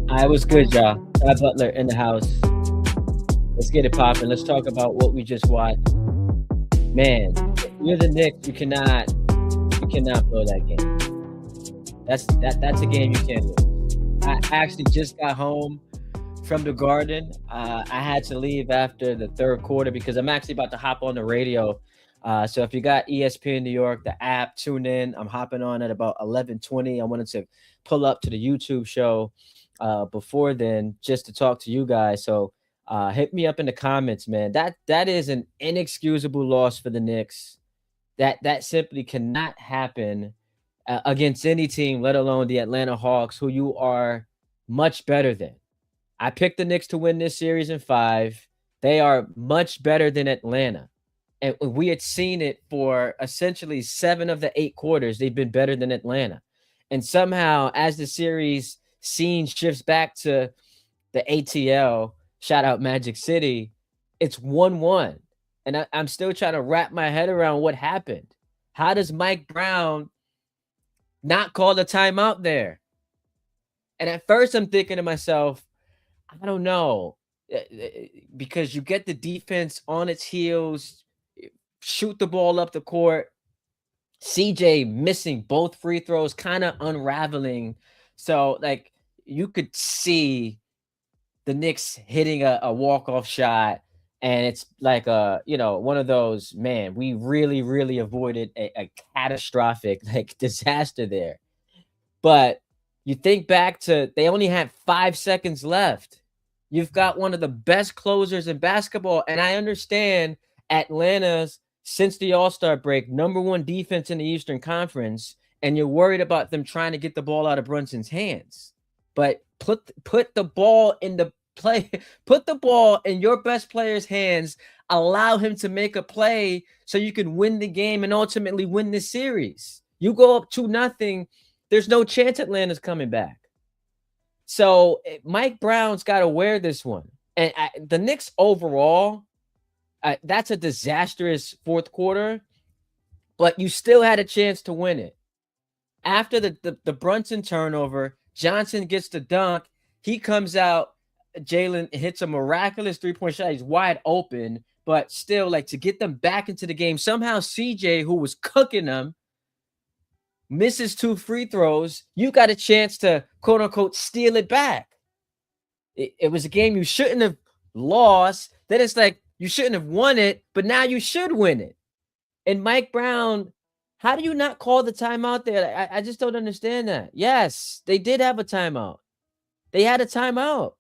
I was good, y'all. Butler in the house. Let's get it popping. Let's talk about what we just watched. Man, if you're the Knicks, you cannot blow that game. That's a game you can't lose. I actually just got home from the Garden. I had to leave after the third quarter because I'm actually about to hop on the radio. So if you got ESPN New York, the app, tune in. I'm hopping on at about 11:20. I wanted to pull up to the YouTube show before then just to talk to you guys. So hit me up in the comments, man. That is an inexcusable loss for the Knicks. That simply cannot happen against any team, let alone the Atlanta Hawks, who you are much better than. I picked the Knicks to win this series in 5. They are much better than Atlanta. And we had seen it for essentially 7 of the 8 quarters. They've been better than Atlanta. And somehow, as the series scene shifts back to the ATL, shout out Magic City, it's 1-1. And I'm still trying to wrap my head around what happened. How does Mike Brown not call the timeout there? And at first, I'm thinking to myself, I don't know, because you get the defense on its heels, shoot the ball up the court. CJ missing both free throws, kind of unraveling. So, like, you could see the Knicks hitting a walk-off shot, and it's like one of those, man, we really, really avoided a catastrophic like disaster there. But you think back to they only had 5 seconds left. You've got one of the best closers in basketball. And I understand Atlanta's, since the All-Star break, #1 defense in the Eastern Conference, and you're worried about them trying to get the ball out of Brunson's hands. But put the ball in the play, put the ball in your best player's hands, allow him to make a play so you can win the game and ultimately win this series. You go up 2-0, there's no chance Atlanta's coming back. So Mike Brown's got to wear this one. And the Knicks overall, that's a disastrous fourth quarter, but you still had a chance to win it. After the Brunson turnover, Johnson gets the dunk. He comes out. Jalen hits a miraculous three-point shot. He's wide open, but still, like, to get them back into the game. Somehow CJ, who was cooking them, misses 2 free throws. You got a chance to, quote unquote, steal it back. It was a game you shouldn't have lost. Then it's like you shouldn't have won it, but now you should win it. And Mike Brown, how do you not call the timeout there? I just don't understand that. Yes, they did have a timeout. They had a timeout,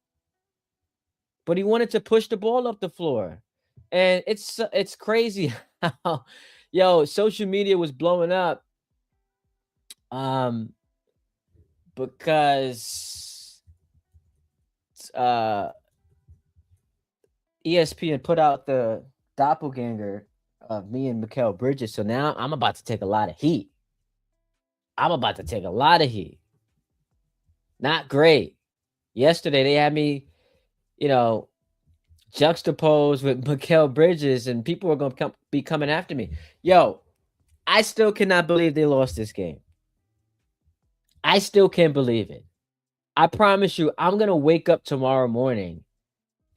but he wanted to push the ball up the floor. And it's crazy how, social media was blowing up because ESPN put out the doppelganger of me and Mikal Bridges. So now I'm about to take a lot of heat. Not great. Yesterday they had me, juxtaposed with Mikal Bridges, and people are going to be coming after me. I still cannot believe they lost this game. I still can't believe it. I promise you, I'm going to wake up tomorrow morning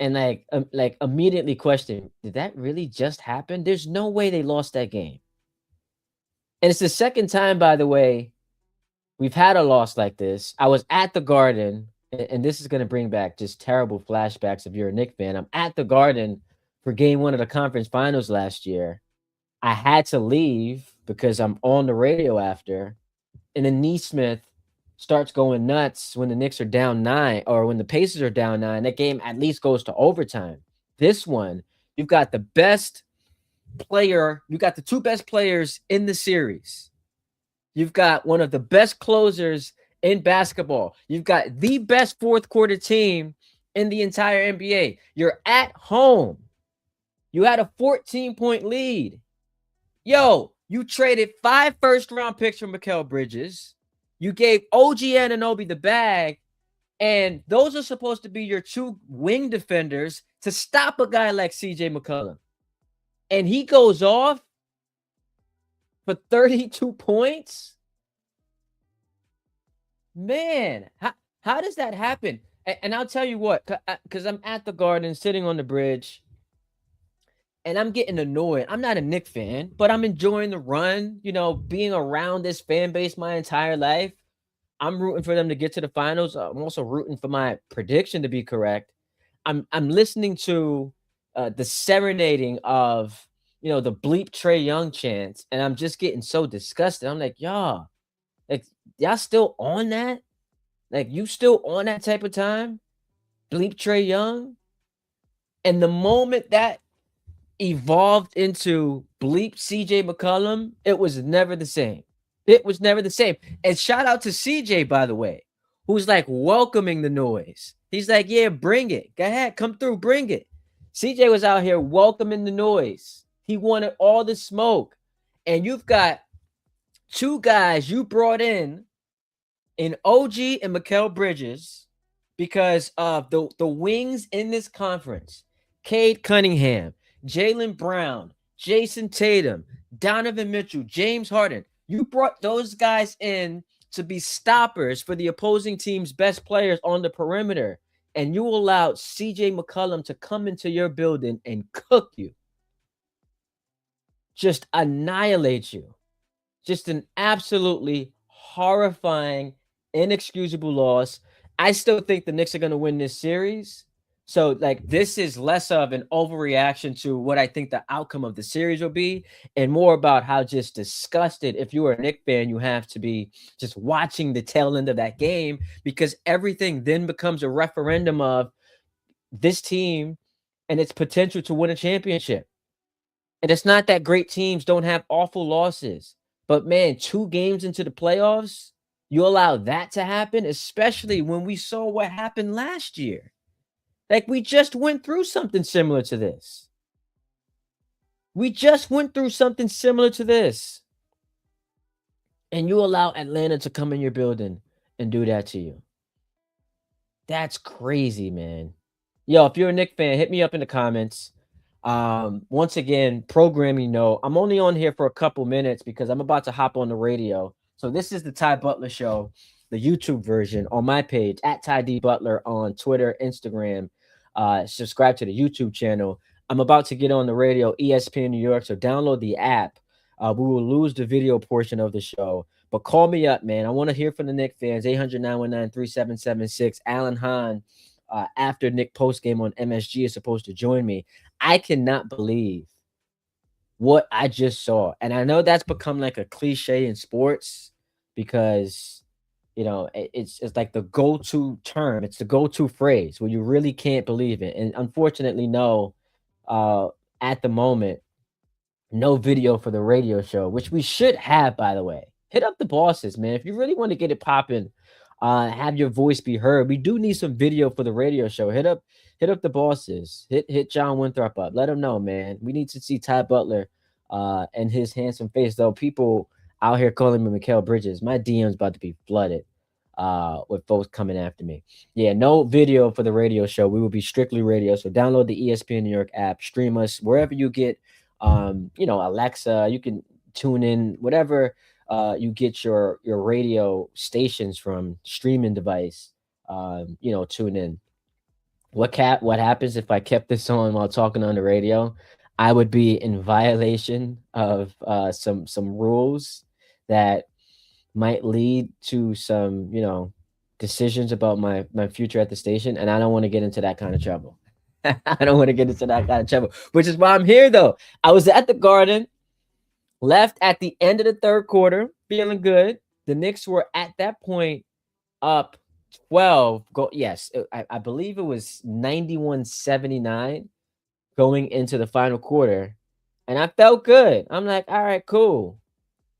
and like immediately question, did that really just happen? There's no way they lost that game. And it's the second time, by the way, we've had a loss like this. I was at the Garden, and this is going to bring back just terrible flashbacks if you're a Knicks fan. I'm at the Garden for game 1 of the conference finals last year. I had to leave because I'm on the radio after. And then Neesmith starts going nuts when the Knicks are down 9, or when the Pacers are down 9. That game at least goes to overtime. This one, you've got the best player. You got the 2 best players in the series. You've got one of the best closers in basketball. You've got the best fourth quarter team in the entire NBA. You're at home. You had a 14-point lead. You traded 5 first-round picks for Mikal Bridges. You gave OG Anunoby the bag, and those are supposed to be your 2 wing defenders to stop a guy like CJ McCollum. And he goes off for 32 points? Man, how does that happen? And I'll tell you what, because I'm at the Garden, sitting on the bridge, and I'm getting annoyed. I'm not a Knicks fan, but I'm enjoying the run. Being around this fan base my entire life. I'm rooting for them to get to the finals. I'm also rooting for my prediction to be correct. I'm listening to the serenading of the bleep Trey Young chants, and I'm just getting so disgusted. I'm like, like y'all still on that? Like you still on that type of time? Bleep Trey Young? And the moment that evolved into bleep CJ McCollum, it was never the same. It was never the same. And shout out to CJ, by the way, who's like welcoming the noise. He's like, yeah, bring it. Go ahead, come through, bring it. CJ was out here welcoming the noise. He wanted all the smoke. And you've got two guys you brought in OG and Mikal Bridges because of the wings in this conference. Cade Cunningham, Jaylen Brown, Jason Tatum, Donovan Mitchell, James Harden. You brought those guys in to be stoppers for the opposing team's best players on the perimeter, and you allowed CJ McCollum to come into your building and cook you. Just annihilate you. Just an absolutely horrifying, inexcusable loss. I still think the Knicks are going to win this series. So, this is less of an overreaction to what I think the outcome of the series will be, and more about how just disgusted, if you are a Knicks fan, you have to be just watching the tail end of that game, because everything then becomes a referendum of this team and its potential to win a championship. And it's not that great teams don't have awful losses. But man, 2 games into the playoffs, you allow that to happen, especially when we saw what happened last year. We just went through something similar to this. We just went through something similar to this. And you allow Atlanta to come in your building and do that to you. That's crazy, man. Yo, if you're a Knicks fan, hit me up in the comments. Once again, programming note, I'm only on here for a couple minutes because I'm about to hop on the radio. So this is the Ty Butler Show, the YouTube version on my page at Ty D Butler on Twitter, Instagram. Subscribe to the YouTube channel. I'm about to get on the radio, ESPN New York, so download the app. We will lose the video portion of the show, but call me up, man. I want to hear from the Knicks fans. 800-919-3776. Alan Hahn, after Nick postgame on MSG, is supposed to join me. I cannot believe what I just saw. And I know that's become like a cliche in sports because, it's like the go-to term. It's the go-to phrase where you really can't believe it. And unfortunately, no, at the moment, no video for the radio show, which we should have, by the way. Hit up the bosses, man. If you really want to get it popping, have your voice be heard. We do need some video for the radio show. Hit up the bosses. Hit John Winthrop up. Let him know, man. We need to see Ty Butler and his handsome face, though. People out here calling me Mikal Bridges. My DM's about to be flooded with folks coming after me. Yeah, no video for the radio show. We will be strictly radio. So download the ESPN New York app, stream us wherever you get Alexa, you can tune in, whatever you get your radio stations from, streaming device, tune in. What happens if I kept this on while talking on the radio? I would be in violation of some rules that might lead to some, decisions about my future at the station, and I don't want to get into that kind of trouble. I don't want to get into that kind of trouble, which is why I'm here, though. I was at the Garden, left at the end of the third quarter, feeling good. The Knicks were at that point up 12. I believe it was 91-79 going into the final quarter, and I felt good. I'm like, all right, cool.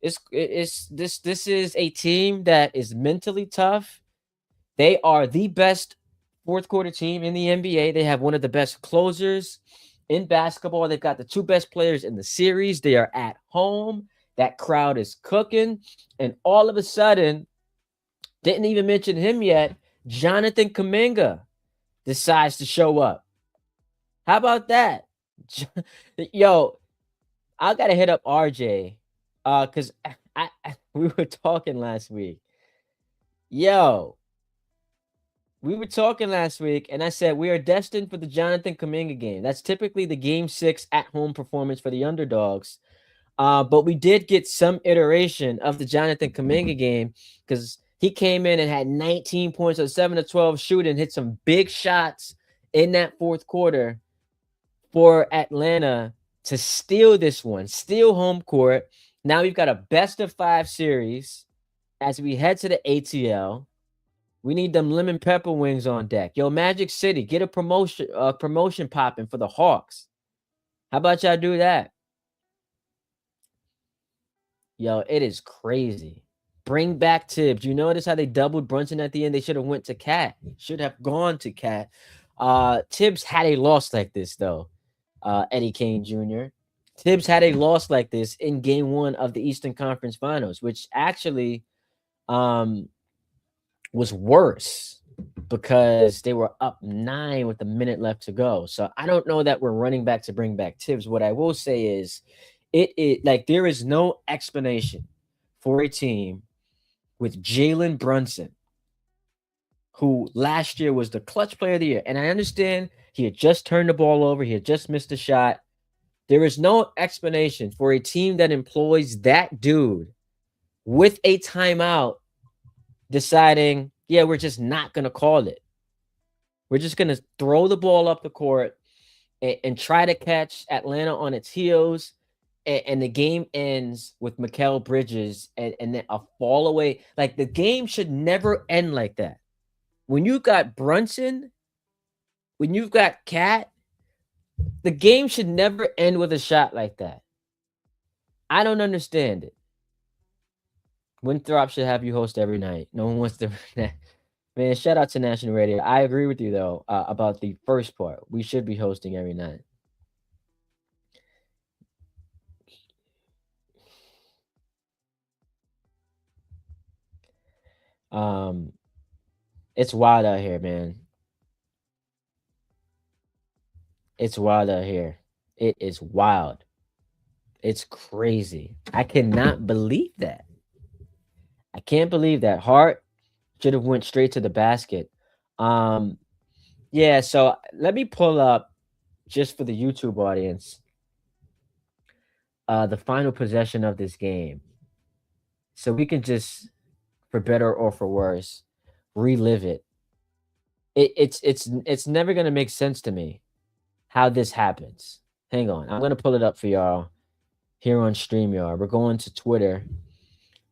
This is a team that is mentally tough. They are the best fourth quarter team in the NBA. They have one of the best closers in basketball. They've got the 2 best players in the series. They are at home. That crowd is cooking. And all of a sudden, didn't even mention him yet, Jonathan Kuminga decides to show up. How about that? Yo, I got to hit up RJ because we were talking last week. Yo, We were talking last week, and I said we are destined for the Jonathan Kuminga game. That's typically the game 6 at-home performance for the underdogs. But we did get some iteration of the Jonathan Kuminga game because he came in and had 19 points on 7 of 12 shooting, hit some big shots in that fourth quarter for Atlanta to steal this one, steal home court. Now we've got a best of 5 series as we head to the ATL. We need them lemon pepper wings on deck. Yo, Magic City, get a promotion popping for the Hawks. How about y'all do that? Yo, it is crazy. Bring back Tibbs. You notice how they doubled Brunson at the end? They should have went to Cat. Should have gone to Cat. Tibbs had a loss like this, though. Eddie Kane Jr. Tibbs had a loss like this in game 1 of the Eastern Conference Finals, which actually was worse because they were up 9 with a minute left to go. So I don't know that we're running back to bring back Tibbs. What I will say is it like there is no explanation for a team with Jalen Brunson, who last year was the clutch player of the year. And I understand he had just turned the ball over. He had just missed a shot. There is no explanation for a team that employs that dude with a timeout deciding, yeah, we're just not going to call it. We're just going to throw the ball up the court and try to catch Atlanta on its heels. And the game ends with Mikal Bridges and then a fall away. Like, the game should never end like that. When you've got Brunson, when you've got Cat, the game should never end with a shot like that. I don't understand it. Winthrop should have you host every night. No one wants to. Man, shout out to National Radio. I agree with you, though, about the first part. We should be hosting every night. It's wild out here, man. It's wild out here. It is wild. It's crazy. I cannot believe that. I can't believe that. Hart should have went straight to the basket. Yeah, so let me pull up, just for the YouTube audience, the final possession of this game. So we can just, for better or for worse, relive it. It's never gonna make sense to me how this happens. Hang on. I'm gonna pull it up for y'all here on StreamYard. We're going to Twitter.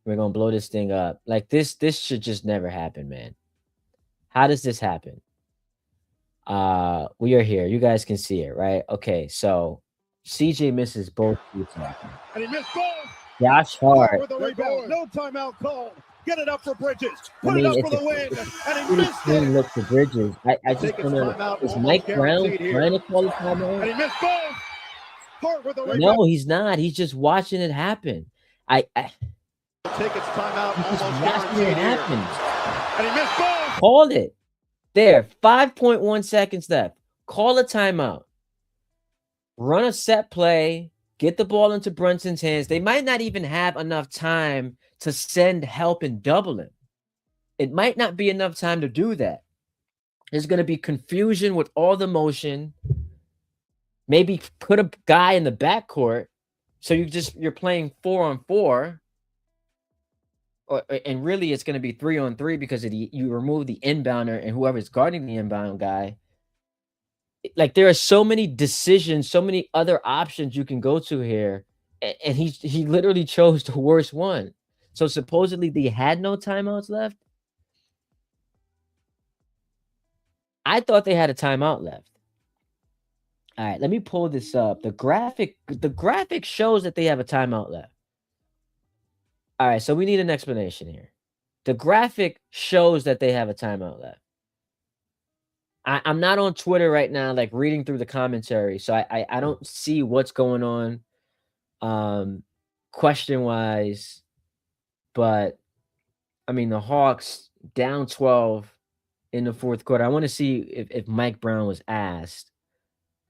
We're gonna blow this thing up. Like, this should just never happen, man. How does this happen? We are here. You guys can see it, right? Okay, so CJ misses both shoots. And he missed both. Josh Hart. With the rebound. No timeout called. Get it up for Bridges. Put it up for the win. And he missed it. Look for Bridges. I just want to. Is Mike Brown trying to call a timeout? And he missed both. Hart with the rebound. No, he's not. He's just watching it happen. Take its timeout. He's just watching it happen. And he missed both. Called it. There, 5.1 seconds left. Call a timeout. Run a set play. Get the ball into Brunson's hands. They might not even have enough time to send help and double him. It might not be enough time to do that. There's going to be confusion with all the motion. Maybe put a guy in the backcourt so you're playing 4-on-4. And really it's going to be 3-on-3 because you remove the inbounder and whoever's guarding the inbound guy. Like, there are so many decisions, so many other options you can go to here, and he literally chose the worst one. So supposedly they had no timeouts left. I thought they had a timeout left. All right, let me pull this up. The graphic shows that they have a timeout left. All right, so we need an explanation here. The graphic shows that they have a timeout left. I'm not on Twitter right now, like reading through the commentary, so I don't see what's going on question-wise. But, I mean, the Hawks down 12 in the fourth quarter. I want to see if Mike Brown was asked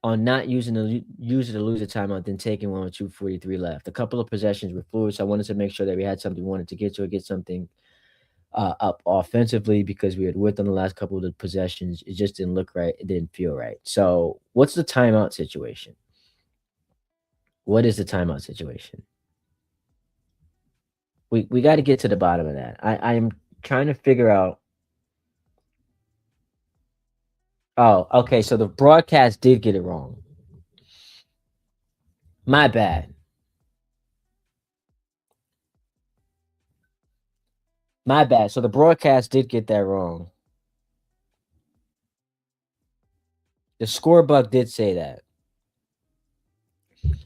on not using to lose a timeout, then taking one with 2:43 left. A couple of possessions were fluid, so I wanted to make sure that we had something we wanted to get something up offensively because we had width on the last couple of the possessions. It just didn't look right. It didn't feel right. So, what's the timeout situation? What is the timeout situation? We got to get to the bottom of that. I am trying to figure out. Oh, okay. So the broadcast did get it wrong. My bad. My bad. So the broadcast did get that wrong. The scorebook did say that.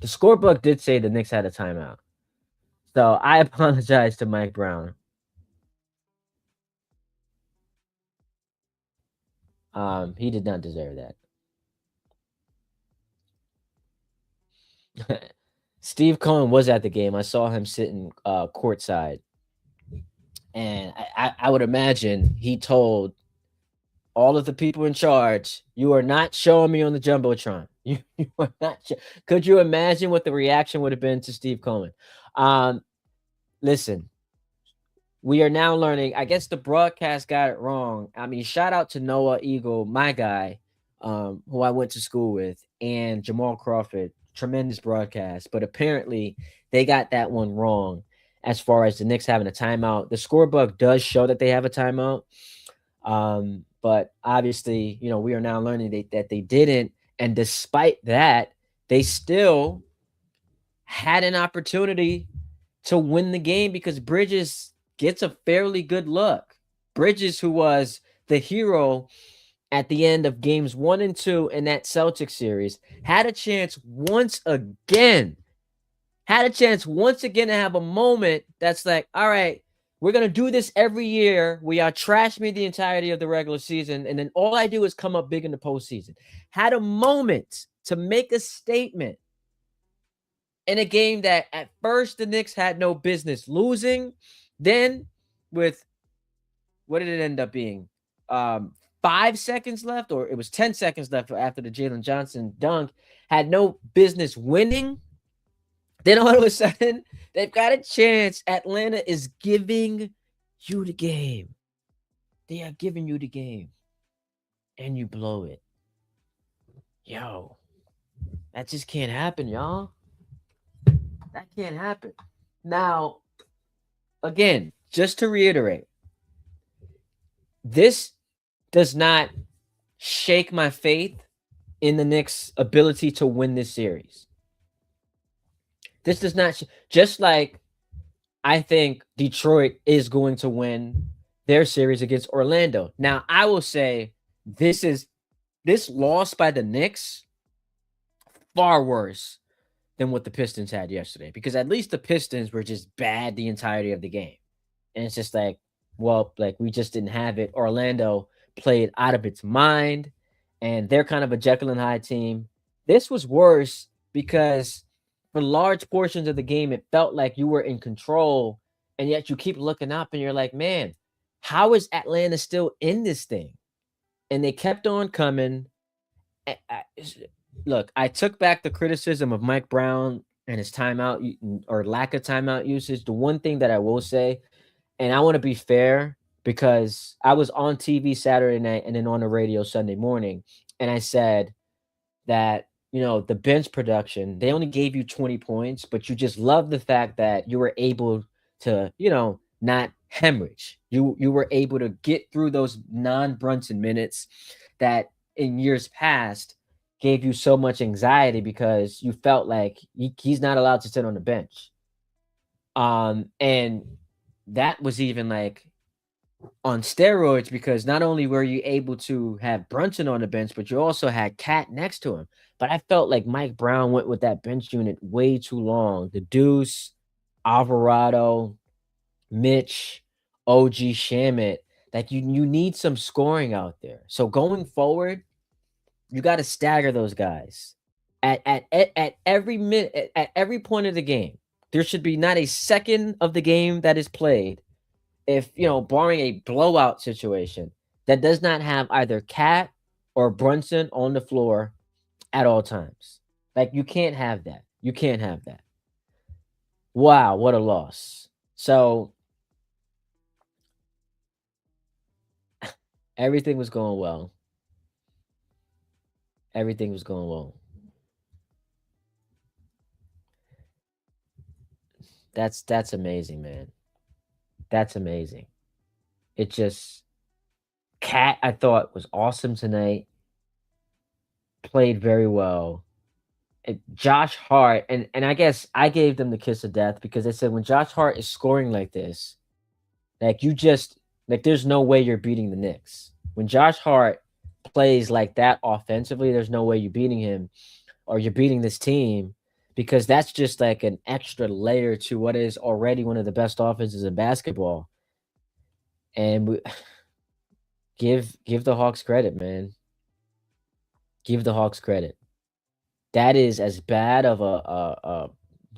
The scorebook did say the Knicks had a timeout. So I apologize to Mike Brown. He did not deserve that. Steve Cohen was at the game. I saw him sitting courtside, and I would imagine he told all of the people in charge, "You are not showing me on the jumbotron. You are not." Could you imagine what the reaction would have been to Steve Cohen? Um, Listen, we are now learning. I guess the broadcast got it wrong. I mean, shout out to Noah Eagle, my guy, who I went to school with, and Jamal Crawford. Tremendous broadcast, but apparently they got that one wrong as far as the Knicks having a timeout. The scorebook does show that they have a timeout, but obviously, we are now learning that they didn't, and despite that, they still had an opportunity to win the game because Bridges gets a fairly good look. Bridges, who was the hero at the end of games 1 and 2 in that Celtics series, had a chance once again. To have a moment that's like, all right, we're going to do this every year. We are trash me the entirety of the regular season, and then all I do is come up big in the postseason. Had a moment to make a statement in a game that at first the Knicks had no business losing. Then with what did it end up being? 5 seconds left, or it was 10 seconds left after the Jalen Johnson dunk, had no business winning. Then all of a sudden, they've got a chance. Atlanta is giving you the game. They are giving you the game. And you blow it. Yo, that just can't happen, y'all. That can't happen. Now, again, just to reiterate, this does not shake my faith in the Knicks' ability to win this series. This does not, just like I think Detroit is going to win their series against Orlando. Now, I will say this loss by the Knicks far worse than what the Pistons had yesterday, because at least the Pistons were just bad the entirety of the game. And it's just like, well, like we just didn't have it. Orlando played out of its mind, and they're kind of a Jekyll and Hyde team. This was worse because for large portions of the game, it felt like you were in control, and yet you keep looking up and you're like, man, how is Atlanta still in this thing? And they kept on coming. Look, I took back the criticism of Mike Brown and his timeout or lack of timeout usage. The one thing that I will say, and I want to be fair, because I was on TV Saturday night and then on the radio Sunday morning, and I said that, the bench production, they only gave you 20 points, but you just love the fact that you were able to, not hemorrhage. You were able to get through those non-Brunson minutes that in years past gave you so much anxiety because you felt like he's not allowed to sit on the bench. And that was even like on steroids, because not only were you able to have Brunson on the bench, but you also had Cat next to him. But I felt like Mike Brown went with that bench unit way too long. The Deuce, Alvarado, Mitch, OG Shamit. Like you need some scoring out there. So going forward, you got to stagger those guys at every minute, at every point of the game. There should be not a second of the game that is played, if barring a blowout situation, that does not have either Cat or Brunson on the floor at all times. Like you can't have that. You can't have that. Wow, what a loss. So Everything was going well. Everything was going well. That's amazing, man. That's amazing. It just Cat, I thought, was awesome tonight. Played very well. Josh Hart, and I guess I gave them the kiss of death because they said when Josh Hart is scoring like this, like you just like there's no way you're beating the Knicks. When Josh Hart plays like that offensively, there's no way you're beating him or you're beating this team because that's just like an extra layer to what is already one of the best offenses in basketball. And give the Hawks credit, man. Give the Hawks credit. That is as bad of a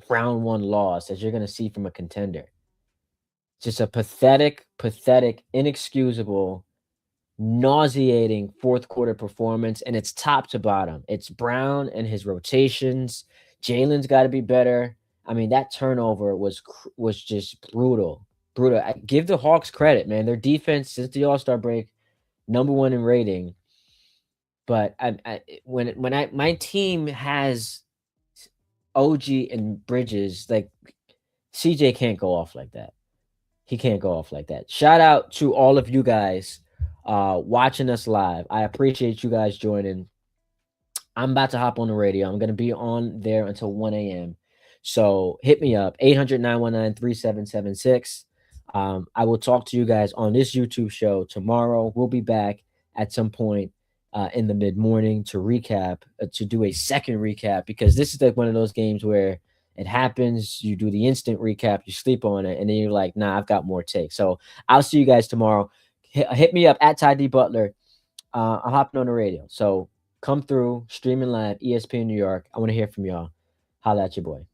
round one loss as you're going to see from a contender. Just a pathetic, inexcusable, nauseating fourth quarter performance, and it's top to bottom. It's Brown and his rotations. Jalen's got to be better. I mean, that turnover was just brutal. Brutal. I give the Hawks credit, man. Their defense since the All-Star break, #1 in rating. But when my team has OG and Bridges, like CJ can't go off like that. He can't go off like that. Shout out to all of you guys watching us live. I appreciate you guys joining. I'm about to hop on the radio. I'm going to be on there until 1 a.m. So hit me up, 800-919-3776. I will talk to you guys on this YouTube show tomorrow. We'll be back at some point in the mid-morning to recap, to do a second recap, because this is like one of those games where it happens, you do the instant recap, you sleep on it, and then you're like, nah, I've got more takes. So I'll see you guys tomorrow. Hit me up at Ty D Butler. I'm hopping on the radio. So come through, streaming live, ESPN New York. I want to hear from y'all. Holla at your boy.